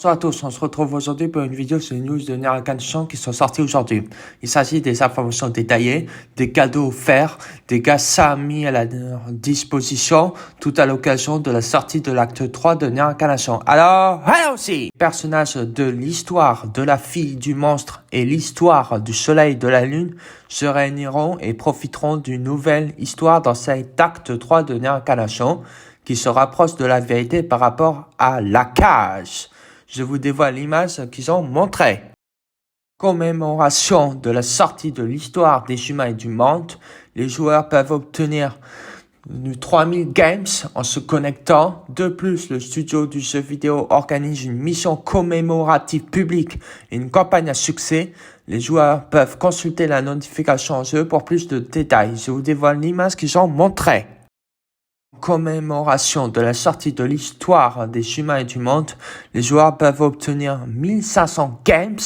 Bonjour à tous, on se retrouve aujourd'hui pour une vidéo sur les news de Nier Automata qui sont sorties aujourd'hui. Il s'agit des informations détaillées, des cadeaux offerts, des gacha mis à la disposition, tout à l'occasion de la sortie de l'acte 3 de Nier Automata. Alors, allons aussi! Les personnages de l'histoire de la fille du monstre et l'histoire du soleil de la lune se réuniront et profiteront d'une nouvelle histoire dans cet acte 3 de Nier Automata qui se rapproche de la vérité par rapport à la cage. Je vous dévoile l'image qu'ils ont montrée. Commémoration de la sortie de l'histoire des humains et du monde, les joueurs peuvent obtenir 3000 games en se connectant. De plus, le studio du jeu vidéo organise une mission commémorative publique et une campagne à succès. Les joueurs peuvent consulter la notification en jeu pour plus de détails. Je vous dévoile l'image qu'ils ont montrée. Commémoration de la sortie de l'histoire des humains et du monde, les joueurs peuvent obtenir 1500 games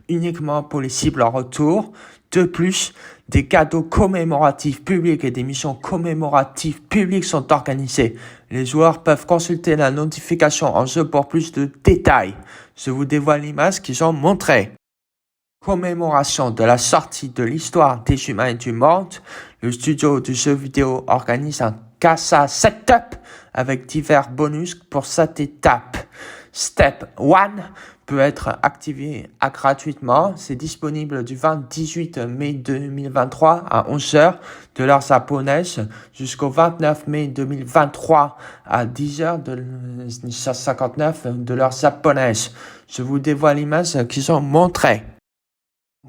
uniquement pour les cibles en retour. De plus, des cadeaux commémoratifs publics et des missions commémoratives publiques sont organisés. Les joueurs peuvent consulter la notification en jeu pour plus de détails. Je vous dévoile l'image qu'ils ont montrée. Commémoration de la sortie de l'histoire des humains et du monde, le studio du jeu vidéo organise un gacha setup avec divers bonus pour cette étape. Step 1 peut être activé gratuitement. C'est disponible du 18 mai 2023 à 11h de l'heure japonaise jusqu'au 29 mai 2023 à 10h de 59 de l'heure japonaise. Je vous dévoile l'image qu'ils ont montrée.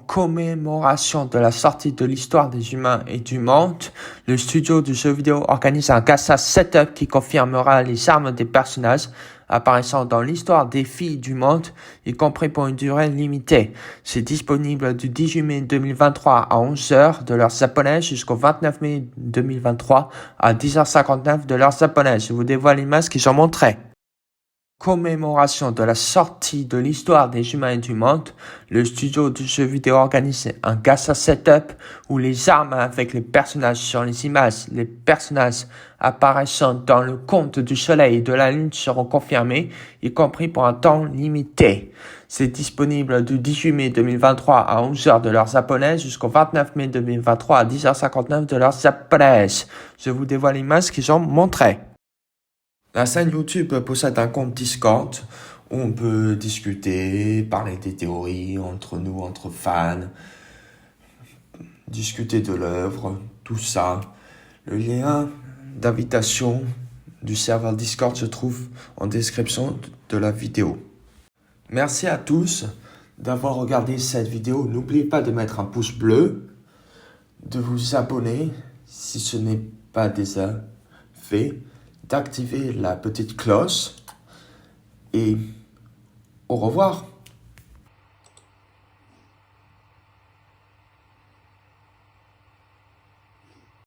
Commémoration de la sortie de l'histoire des humains et du monde, le studio du jeu vidéo organise un gacha setup qui confirmera les armes des personnages apparaissant dans l'histoire des filles du monde, y compris pour une durée limitée. C'est disponible du 18 mai 2023 à 11h de l'heure japonaise jusqu'au 29 mai 2023 à 10h59 de l'heure japonaise. Je vous dévoile l'image qu'ils ont montrée. Commémoration de la sortie de l'histoire des humains et du monde, le studio du jeu vidéo organise un gacha setup où les armes avec les personnages sur les images, les personnages apparaissant dans le conte du soleil et de la lune seront confirmés, y compris pour un temps limité. C'est disponible du 18 mai 2023 à 11h de l'heure japonaise jusqu'au 29 mai 2023 à 10h59 de l'heure japonaise. Je vous dévoile l'image qu'ils ont montrée. La chaîne YouTube possède un compte Discord où on peut discuter, parler des théories entre nous, entre fans, discuter de l'œuvre, tout ça. Le lien d'invitation du serveur Discord se trouve en description de la vidéo. Merci à tous d'avoir regardé cette vidéo. N'oubliez pas de mettre un pouce bleu, de vous abonner si ce n'est pas déjà fait, d'activer la petite cloche et au revoir.